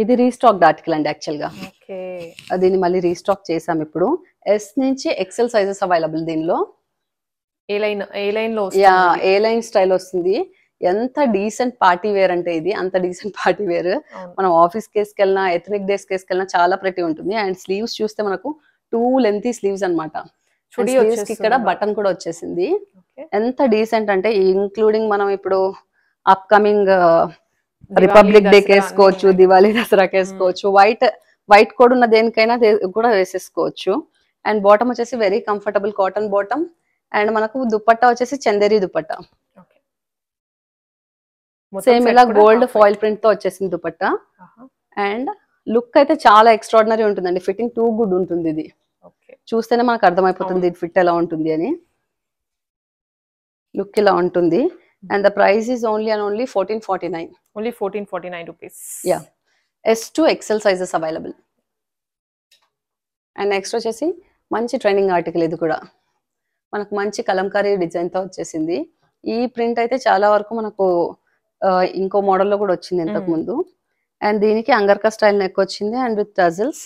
ఇది రీస్టాక్డ్ ఆర్టికల్ అండి యాక్చువల్ గా. దీన్ని మళ్ళీ రీస్టాక్ చేసాం ఇప్పుడు. ఎస్ నుంచి ఎక్సెల్ సైజెస్ అవైలబుల్ దీనిలో. ఏ లైన్ లో యా, ఏ లైన్ స్టైల్ వస్తుంది. ఎంత డీసెంట్ పార్టీ వేర్ అంటే ఇది, అంత డీసెంట్ పార్టీ వేర్. మనం ఆఫీస్ కేసుకి వెళ్ళినా, ఎథనిక్ డేస్ కేసుకి వెళ్ళినా చాలా ప్రతి ఉంటుంది. అండ్ స్లీవ్స్ చూస్తే మనకు 2 లెంతీ స్లీవ్స్ అనమాట. స్లీవ్స్ కి ఇక్కడ బటన్ కూడా వచ్చేసింది. ఎంత డీసెంట్ అంటే ఇంక్లూడింగ్ మనం ఇప్పుడు అప్కమింగ్ రిపబ్లిక్ డే వేసుకోవచ్చు, దివాళీ దసరాకి వేసుకోవచ్చు, వైట్ కోడ్ ఉన్న దేనికైనా కూడా వేసేసుకోవచ్చు. అండ్ బాటమ్ వచ్చేసి very comfortable cotton bottom. And మనకు దుపట్టా వచ్చేసి చందేరి దుపట్టా, సేమ్ ఇలా గోల్డ్ ఫాయిల్ ప్రింట్ తో వచ్చేసింది దుపట్టా. అండ్ లుక్ అయితే చాలా ఎక్స్ట్రాడినరీ ఉంటుందండి. ఫిట్టింగ్ టూ గుడ్ ఉంటుంది. ఇది చూస్తేనే మనకు అర్థమైపోతుంది ఇది ఫిట్ ఎలా ఉంటుంది అని. లుక్ ఇలా ఉంటుంది. And the price is only and only 1449. Only 1449 rupees. Yeah, S2 XL sizes available. And next వచ్చేసి మంచి ట్రెండింగ్ ఆర్టికల్. ఇది కూడా మనకు మంచి కలంకారీ డిజైన్ తో వచ్చేసింది. ఈ ప్రింట్ అయితే చాలా వరకు మనకు ఇంకో మోడల్లో కూడా వచ్చింది ఇంతకు ముందు. అండ్ దీనికి అంగర్కా స్టైల్ నెక్ వచ్చింది and with tassels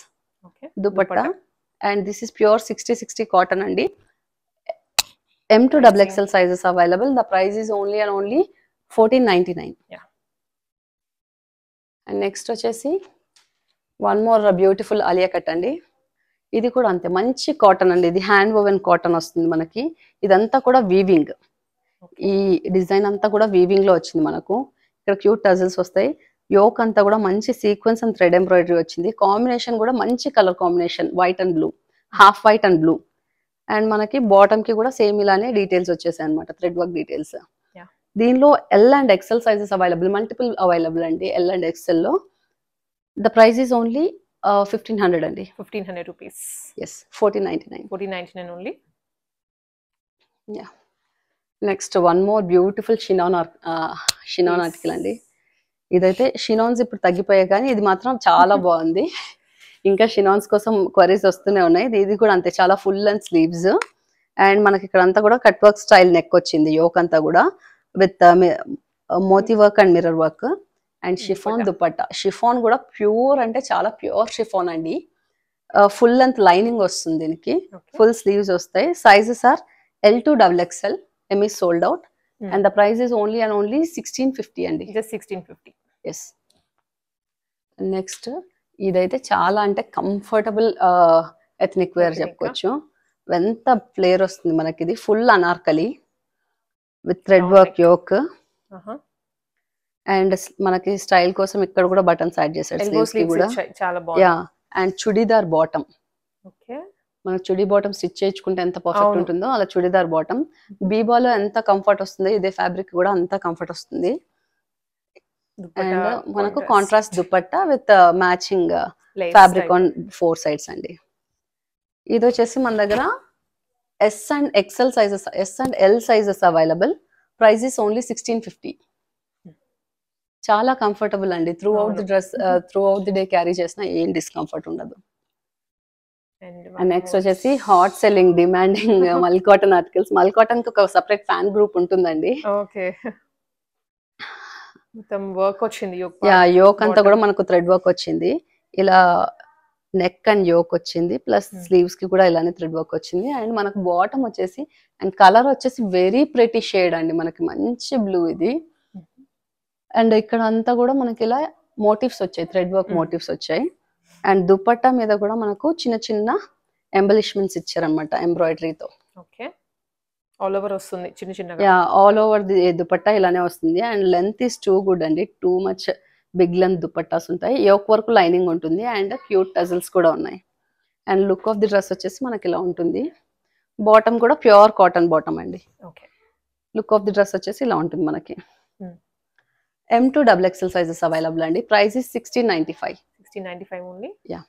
dupatta. And this is pure 60/60 cotton అండి. M2 XXL sizes available. The price is only and only 1499. Yeah. And next వచ్చేసి one more beautiful Alia cut అండి. ఇది కూడా అంతే మంచి కాటన్ అండి. ఇది హ్యాండ్ వోవెన్ కాటన్ వస్తుంది మనకి. ఇదంతా కూడా వీవింగ్. ఈ డిజైన్ అంతా కూడా వీవింగ్ లో వచ్చింది మనకు. ఇక్కడ క్యూట్ టజల్స్ వస్తాయి. యోక్ అంతా కూడా మంచి సీక్వెన్స్ అండ్ థ్రెడ్ ఎంబ్రాయిడరీ వచ్చింది. కాంబినేషన్ కూడా మంచి colour combination, white and blue, half white and blue. And మనకి బాటమ్ కి కూడా సేమ్ ఇలానే డీటెయిల్స్ వచ్చేసాయి అనమాట, థ్రెడ్ వర్క్ డీటెయిల్స్. దీనిలో L and XL sizes available, multiple available అండి L and XL లో. ద ప్రైస్ ఈస్ ఓన్లీ 1500 అండి. 1500 rupees. Yes, 1499. 1499 only. Yeah, next one more beautiful chiffon article అండి. ఇదైతే షినాన్స్ ఇప్పుడు తగ్గిపోయాయి కానీ ఇది మాత్రం చాలా బాగుంది. ఇంకా షినాన్స్ కోసం క్వరీస్ వస్తూనే ఉన్నాయి. ఇది కూడా అంతే, చాలా ఫుల్ అండ్ స్లీవ్స్. అండ్ మనకి ఇక్కడ అంతా కూడా కట్ వర్క్ స్టైల్ నెక్ వచ్చింది. యోక్ అంతా కూడా with moti work and mirror work. And chiffon dupatta. Chiffon కూడా ప్యూర్ అంటే చాలా ప్యూర్ షిఫాన్ అండి. ఫుల్ లెంత్ లైనింగ్ వస్తుంది దీనికి. ఫుల్ స్లీవ్స్ వస్తాయి. Sizes are L2 XXL. M is sold out. And the price is only and only 1650 అండి. Just 1650. Yes. నెక్స్ట్ ఇదైతే చాలా అంటే కంఫర్టబుల్ ఎథనిక్ వేర్ చెప్పుకోవచ్చు. ఎంత ఫ్లేర్ వస్తుంది మనకి. ఇది full Anarkali with thread work yoke. And మనకి స్టైల్ కోసం ఇక్కడ కూడా బటన్స్ యాడ్ చేశారు స్లీవ్స్ కి కూడా. Yeah, and churidar bottom. మనకు చుడీ బాటమ్ స్టిచ్ చేయించుకుంటే ఎంత పర్ఫెక్ట్ ఉంటుందో అలా చుడీదార్ బాటమ్. బీబాలో ఎంత కంఫర్ట్ వస్తుంది, ఇదే ఫ్యాబ్రిక్ కూడా అంత కంఫర్ట్ వస్తుంది. అండ్ మనకు contrast dupatta with matching fabric on 4 sides అండి. ఇది వచ్చేసి మన దగ్గర S and XL sizes, S and L sizes available. Price is only 1650. చాలా కంఫర్టబుల్ అండి. Through out the dress, through out the day carry చేసినా ఏం డిస్కంఫర్ట్ ఉండదు. అండ్ నెక్స్ట్ వచ్చేసి హాట్ సెల్లింగ్ డిమాండింగ్ మల్ కాటన్ ఆర్టికల్స్. మల్ కాటన్ కి ఒక సెపరేట్ ఫ్యాన్ గ్రూప్ ఉంటుందండి. వర్క్ వచ్చింది. యా, యోక్ అంతా కూడా మనకు థ్రెడ్ వర్క్ వచ్చింది. ఇలా నెక్ అండ్ యోక్ వచ్చింది, ప్లస్ స్లీవ్స్ కి కూడా ఇలానే థ్రెడ్ వర్క్ వచ్చింది. అండ్ మనకు బాటమ్ వచ్చేసి అండ్ కలర్ వచ్చేసి వెరీ ప్రెటీ షేడ్ అండి. మనకి మంచి బ్లూ ఇది. అండ్ ఇక్కడ అంతా కూడా మనకి ఇలా మోటివ్స్ వచ్చాయి, థ్రెడ్ వర్క్ మోటివ్స్ వచ్చాయి. అండ్ దుపట్టా మీద కూడా మనకు చిన్న చిన్న ఎంబలిష్మెంట్స్ ఇచ్చారనమాట ఎంబ్రాయిడరీతో. ఆల్ ఓవర్ వస్తుంది చిన్న చిన్నగా. Yeah, all over the dupatta ఇలానే వస్తుంది. And length is too good అండి. Too much big length dupattas ఉంటాయి. యోక్ వరకు లైనింగ్ ఉంటుంది అండ్ క్యూట్ టజల్స్ కూడా ఉన్నాయి. And look of the dress వచ్చేసి మనకి ఇలా ఉంటుంది. బాటమ్ కూడా ప్యూర్ కాటన్ బాటమ్ అండి. లుక్ ఆఫ్ ది డ్రెస్ వచ్చేసి ఇలా ఉంటుంది మనకి. M2 XXL సైజెస్ అవైలబుల్ అండి. Price is 1695. 1695 only. Yeah.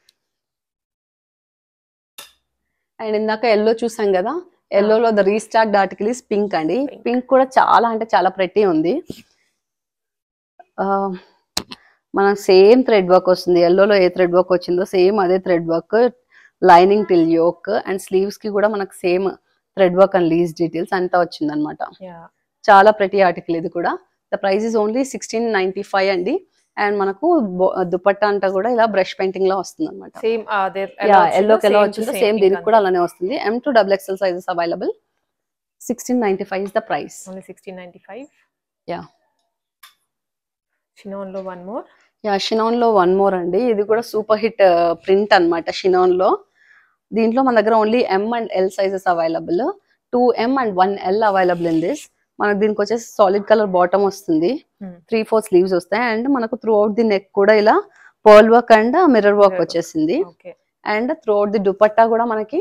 And ఇందాక ఎల్లో చూసాం కదా, ఎల్లోలో the restock article is pink అండి. పింక్ కూడా చాలా అంటే చాలా ప్రెట్టి ఉంది. మన సేమ్ థ్రెడ్ వర్క్ వస్తుంది. ఎల్లోలో ఏ థ్రెడ్ వర్క్ వచ్చిందో సేమ్ అదే thread work, lining till yoke and sleeves కి కూడా మనకు same thread work and lace details అంతా వచ్చింది అనమాట. చాలా ప్రతి ఆర్టికల్ ఇది కూడా. ద ప్రైస్ ఇస్ ఓన్లీ 1695 అండి. అండ్ మనకు దుపట్టా అంతా కూడా ఇలా బ్రష్ పెయింటింగ్ లో వస్తుంది అనమాట. సేమ్ ఎల్లోకి ఎలా వచ్చిందో సేమ్ దీనికి కూడా అలానే వస్తుంది. M2 XXL sizes available. 1695 is the price. Only 1695. Yeah, షినాన్ లో వన్ మోర్. షినాన్ లో వన్ మోర్ అండి. ఇది కూడా సూపర్ హిట్ ప్రింట్ అనమాట షినాన్ లో. దీంట్లో మన దగ్గర only M and L sizes available. 2M and 1L available in this. మనకు దీనికి వచ్చేసి సాలిడ్ కలర్ బాటమ్ వస్తుంది, 3/4 స్లీవ్స్ వస్తాయి అండ్ మనకు త్రూ అవుట్ ది నెక్ కూడా ఇలా pearl work and mirror work వచ్చేసింది. And throughout the dupatta కూడా మనకి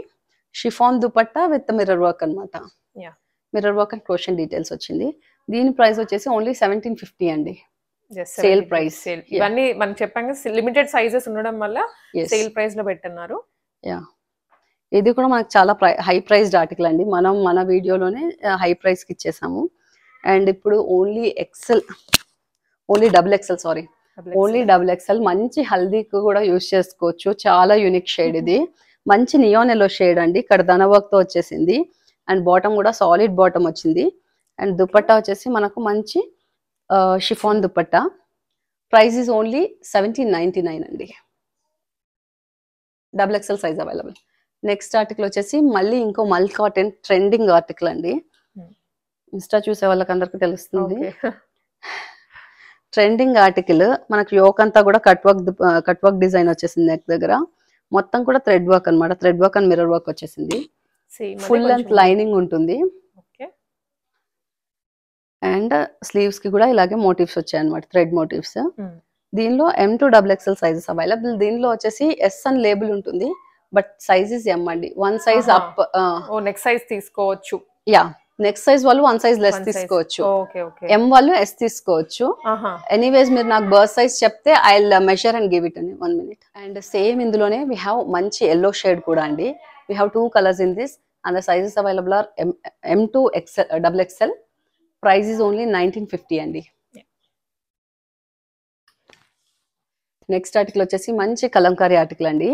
chiffon dupatta with mirror work అనమాట. Mirror work and crochet details వచ్చింది. దీని ప్రైస్ వచ్చేసి ఓన్లీ 1750 అండి. Sale price. ఇవన్నీ మనం చెప్పాం లిమిటెడ్ సైజెస్ ఉండడం వల్ల సేల్ ప్రైస్ లో పెట్టున్నారు. యా, ఇది కూడా మనకు చాలా హై ప్రైస్డ్ ఆర్టికల్ అండి. మనం మన వీడియోలోనే హై ప్రైస్ కి ఇచ్చేసాము. అండ్ ఇప్పుడు ఓన్లీ డబుల్ ఎక్సెల్ మంచి హల్దీకి కూడా యూజ్ చేసుకోవచ్చు. చాలా యూనిక్ షేడ్ ఇది. మంచి నియాన్ ఎల్లో షేడ్ అండి. ఇక్కడ ధన వర్క్ తో వచ్చేసింది అండ్ బాటమ్ కూడా సాలిడ్ బాటమ్ వచ్చింది. అండ్ దుపట్టా వచ్చేసి మనకు మంచి chiffon dupatta. Price is only 1799 అండి. Double XL size available. Next article వచ్చేసి మళ్ళీ ఇంకో మల్ కాటన్ ట్రెండింగ్ ఆర్టికల్ అండి. ఇన్స్టా చూసే వాళ్ళకి అందరికి తెలుస్తుంది. ట్రెండింగ్ ఆర్టికల్ మనకు యోక్ అంతా కూడా కట్ వర్క్ డిజైన్ వచ్చేసింది. నెక్ దగ్గర మొత్తం కూడా థ్రెడ్ వర్క్ అనమాట. Thread work and mirror work వచ్చేసింది. ఫుల్ లెంత్ లైనింగ్ ఉంటుంది అండ్ స్లీవ్స్ కి కూడా ఇలాగే మోటివ్స్ వచ్చాయి అనమాట, థ్రెడ్ మోటివ్స్. దీనిలో M2 XXL సైజెస్ అవైలబుల్. దీనిలో వచ్చేసి S అని లేబుల్ ఉంటుంది బట్ సైజ్ ఇస్ M అండి. 1 సైజ్ అప్. నెక్స్ట్ సైజ్ తీసుకోవచ్చు. యా, నెక్స్ట్ సైజ్ వాళ్ళు 1 సైజ్ లెస్ తీసుకోవచ్చు. M వాళ్ళు S తీసుకోవచ్చు. ఎనీవేస్ మీరు నాకు బర్త్ సైజ్ చెప్తే I will measure and give it అండి 1 minute. అండ్ సేమ్ ఇందులోనే వి హావ్ మంచి ఎల్లో షేడ్ కూడా అండి. We have 2 colours in this and the sizes available are M2 XXL. Price is only 1950 అండి. నెక్స్ట్ ఆర్టికల్ వచ్చేసి మంచి కలంకారీ ఆర్టికల్ అండి.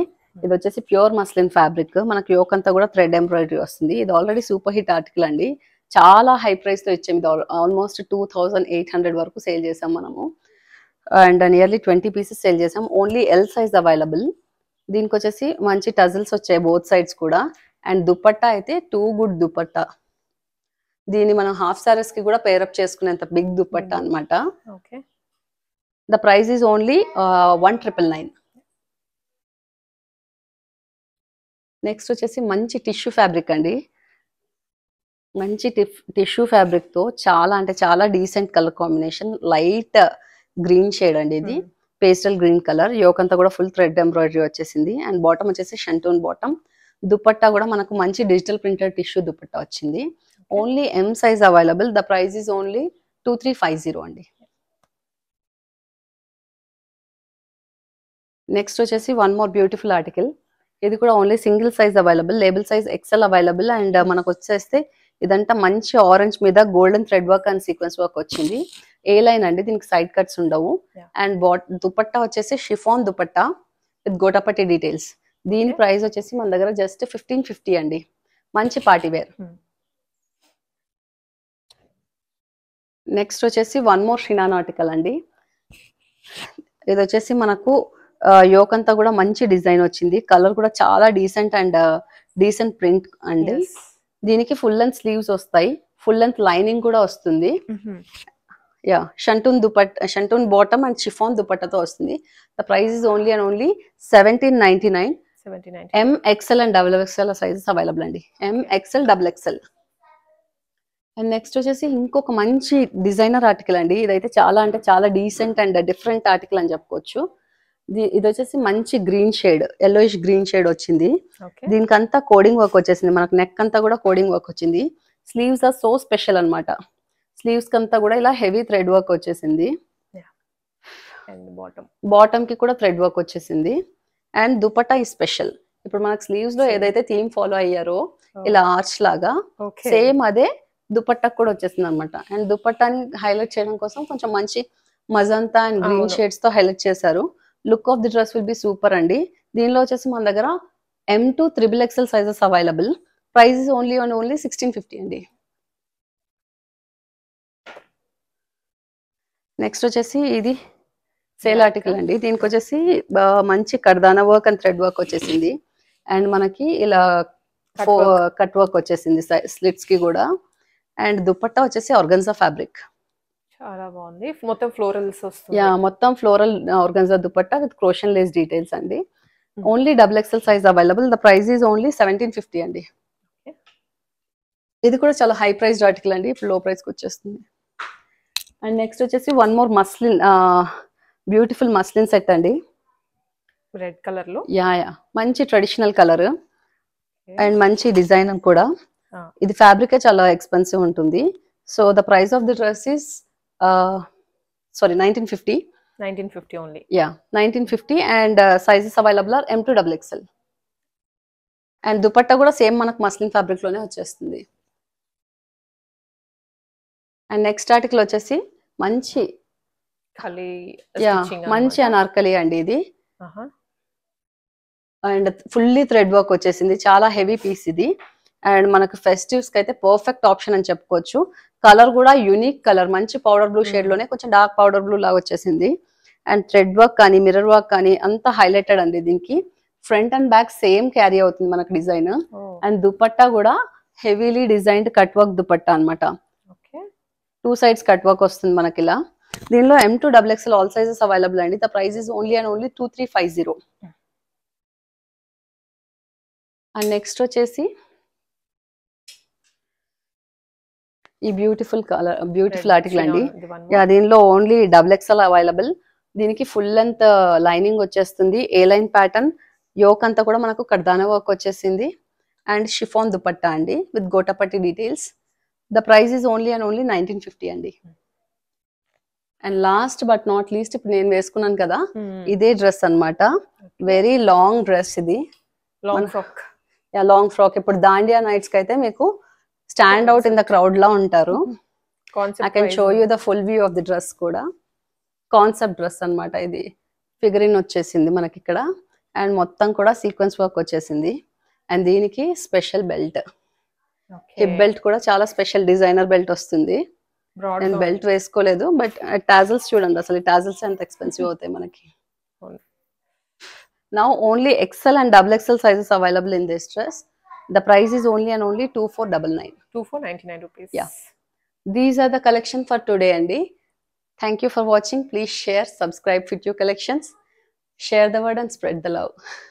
ఇది వచ్చేసి ప్యూర్ మస్లిన్ ఫ్యాబ్రిక్. మనకి యోక్ అంతా కూడా థ్రెడ్ ఎంబ్రాయిడరీ వస్తుంది. ఇది ఆల్రెడీ సూపర్ హిట్ ఆర్టికల్ అండి. చాలా హై ప్రైస్ తో ఇచ్చాము. ఇది ఆల్మోస్ట్ 2800 వరకు సేల్ చేసాం మనము. అండ్ నియర్లీ 20 పీసెస్ సేల్ చేసాం. Only L size available. దీనికి వచ్చేసి మంచి టజిల్స్ వచ్చాయి బోత్ సైడ్స్ కూడా. అండ్ దుపట్టా అయితే టూ గుడ్ దుపట్టా. దీన్ని మనం హాఫ్ సారీస్ కి కూడా పేరప్ చేసుకునేంత బిగ్ దుపట్టా అనమాట. The price is only 1999. Next వచ్చేసి మంచి టిష్యూ ఫ్యాబ్రిక్ అండి. మంచి టిష్యూ ఫ్యాబ్రిక్ తో చాలా అంటే చాలా decent colour combination. Light green shade అండి. ఇది పేస్టల్ గ్రీన్ కలర్. యోక్ అంతా కూడా ఫుల్ థ్రెడ్ ఎంబ్రాయిడరీ వచ్చేసింది అండ్ బాటమ్ వచ్చేసి షంటూన్ బాటమ్. దుపట్టా కూడా మనకు మంచి డిజిటల్ ప్రింటెడ్ టిష్యూ దుపట్టా వచ్చింది. Only M size available. The price is only 2350 అండి. నెక్స్ట్ వచ్చేసి వన్ మోర్ బ్యూటిఫుల్ ఆర్టికల్. ఇది కూడా only single size available. Label size XL available. And మనకు వచ్చేస్తే ఇదంతా మంచి ఆరెంజ్ మీద golden thread work and sequence work వచ్చింది. ఏ లైన్ అండి. దీనికి సైడ్ కట్స్ ఉండవు. అండ్ దుపట్టా వచ్చేసి chiffon dupatta with gota patti details. దీని ప్రైస్ వచ్చేసి మన దగ్గర జస్ట్ 1550 అండి. మంచి పార్టీ వేర్. నెక్స్ట్ వచ్చేసి వన్ మోర్ షినాన్ ఆర్టికల్ అండి. ఇది వచ్చేసి మనకు యోక్ అంతా కూడా మంచి డిజైన్ వచ్చింది. కలర్ కూడా చాలా డీసెంట్ అండ్ డీసెంట్ ప్రింట్ అండి. దీనికి ఫుల్ లెంత్ స్లీవ్స్ వస్తాయి. ఫుల్ లెంత్ లైనింగ్ కూడా వస్తుంది. Yeah, shantoon bottom and chiffon దుపట్టాతో వస్తుంది. The price is only and only 1799. M XL and XXL sizes available అండి. M XL XXL. And next వచ్చేసి ఇంకొక మంచి డిజైనర్ ఆర్టికల్ అండి. ఇదైతే చాలా అంటే చాలా డీసెంట్ అండ్ డిఫరెంట్ ఆర్టికల్ అని చెప్పుకోవచ్చు. ఇది వచ్చేసి మంచి green shade, yellowish green shade వచ్చింది. దీనికంతా కోడింగ్ వర్క్ వచ్చేసింది. మనకు నెక్ అంతా కూడా కోడింగ్ వర్క్ వచ్చింది. స్లీవ్స్ ఆర్ సో స్పెషల్ అనమాట. స్లీవ్స్ కంతా కూడా ఇలా హెవీ థ్రెడ్ వర్క్ వచ్చేసింది. బాటమ్ కి కూడా థ్రెడ్ వర్క్ వచ్చేసింది. అండ్ దుపట్టా ఈ స్పెషల్. ఇప్పుడు మనకు స్లీవ్స్ లో ఏదైతే థీమ్ ఫాలో అయ్యారో Oh. ఇలా ఆర్చ్ లాగా ఓకే సేమ్ అదే దుపట్టా కూడా వచ్చేసింది అనమాట. అండ్ దుపట్టాని హైలైట్ చేయడం కోసం కొంచెం మంచి మజంతా అండ్ గ్రీన్ అవును. షేడ్స్ తో హైలైట్ చేశారు. Look of the dress will be super అండి. దీనిలో వచ్చేసి మన దగ్గర M2 XXL sizes available. Price is only 1650 అండి. నెక్స్ట్ వచ్చేసి ఇది సేల్ Black. ఆర్టికల్ అండి. దీనికి వచ్చేసి మంచి కర్దానా వర్క్ అండ్ థ్రెడ్ వర్క్ వచ్చేసింది. అండ్ మనకి ఇలా Cut work. కట్ వర్క్ వచ్చేసింది స్లిట్స్ కి కూడా. అండ్ దుపట్టా వచ్చేసి ఆర్గన్జా ఫ్యాబ్రిక్. చాలా బాగుంది. మొత్తం ఫ్లోరల్స్ వస్తుంది. యా మొత్తం floral organza dupatta with crochet lace details అండి. Only XXL size available. The price is only 1750 అండి. Okay. ఇది కూడా చాలా హై ప్రైస్డ్ ఆర్టికల్ అండి. ఇప్పుడు లో ప్రైస్ కి వచ్చేస్తుంది. అండ్ నెక్స్ట్ వచ్చేసి one more muslin beautiful muslin set అండి. రెడ్ కలర్ లో. యా మంచి ట్రెడిషనల్ కలర్ అండ్ మంచి డిజైన్ కూడా. ఇది ఫ్యాబ్రిక్ చాలా ఎక్స్పెన్సివ్ ఉంటుంది. So the price of the dress is 1950. 1950 only. Yeah 1950 and sizes available are M2 XXL. And dupatta కూడా సేమ్ మనకు మస్లిన్ ఫ్యాబ్రిక్ లోనే వచ్చేస్తుంది. అండ్ నెక్స్ట్ ఆర్టికల్ వచ్చేసి మంచి మంచి అనార్కలి అండి ఇది. అండ్ ఫుల్లీ థ్రెడ్ వర్క్ వచ్చేసింది. చాలా హెవీ పీస్ ఇది. అండ్ మనకు ఫెస్టివ్స్ కి అయితే పర్ఫెక్ట్ ఆప్షన్ అని చెప్పుకోవచ్చు. కలర్ కూడా యూనిక్ కలర్, మంచి పౌడర్ బ్లూ షేడ్ లోనే కొంచెం డార్క్ పౌడర్ బ్లూ లాగా వచ్చేసింది. అండ్ థ్రెడ్ వర్క్ కానీ మిర్రర్ వర్క్ కానీ అంతా హైలైటెడ్ అండి. దీనికి front and back same carry అవుతుంది మనకు డిజైన్. అండ్ దుపట్టా కూడా heavily designed cut work dupatta అనమాట. 2 sides కట్ వర్క్ వస్తుంది మనకి ఇలా. దీనిలో M2 XXL all sizes available అండి. The price is only 2350. And next వచ్చేసి ఈ బ్యూటిఫుల్ ఆర్టికల్ అండి. దీనిలో ఓన్లీ XXL అవైలబుల్. దీనికి ఫుల్ లెంత్ లైనింగ్ వచ్చేస్తుంది. ఏ లైన్ ప్యాటర్న్ యోక్ అంతా కూడా మనకు కర్దానా వర్క్ వచ్చేసింది. అండ్ షిఫాన్ దుపట్టా అండి with gotapatti details. The price is only 1950 అండి. And last but not least ఇప్పుడు నేను వేసుకున్నాను కదా, ఇదే డ్రెస్ అన్నమాట. వెరీ లాంగ్ డ్రెస్ ఇది. Long frock. ఇప్పుడు దాండియా నైట్స్ కి అయితే మీకు stand out in the crowd లా ఉంటారు. I can show you the full view of the dress కూడా. కాన్సెప్ట్ డ్రెస్ అన్నమాట ఇది. ఫిగరిన్ వచ్చేసింది మనకి ఇక్కడ. అండ్ మొత్తం కూడా సీక్వెన్స్ వర్క్ వచ్చేసింది. అండ్ దీనికి స్పెషల్ బెల్ట్, హిప్ బెల్ట్ కూడా చాలా స్పెషల్ డిజైనర్ బెల్ట్ వస్తుంది. నేను బెల్ట్ వేసుకోలేదు బట్ టాజల్స్ చూడండి, అసలు ఈ టాజల్స్ ఎంత ఎక్స్పెన్సివ్ అవుతాయి మనకి. Now only XL and XXL sizes available in this dress. The price is only 2499. 2499 rupees. Yeah. These are the collection for today Andy. Thank you for watching. Please share, subscribe FitU Collections. Share the word and spread the love.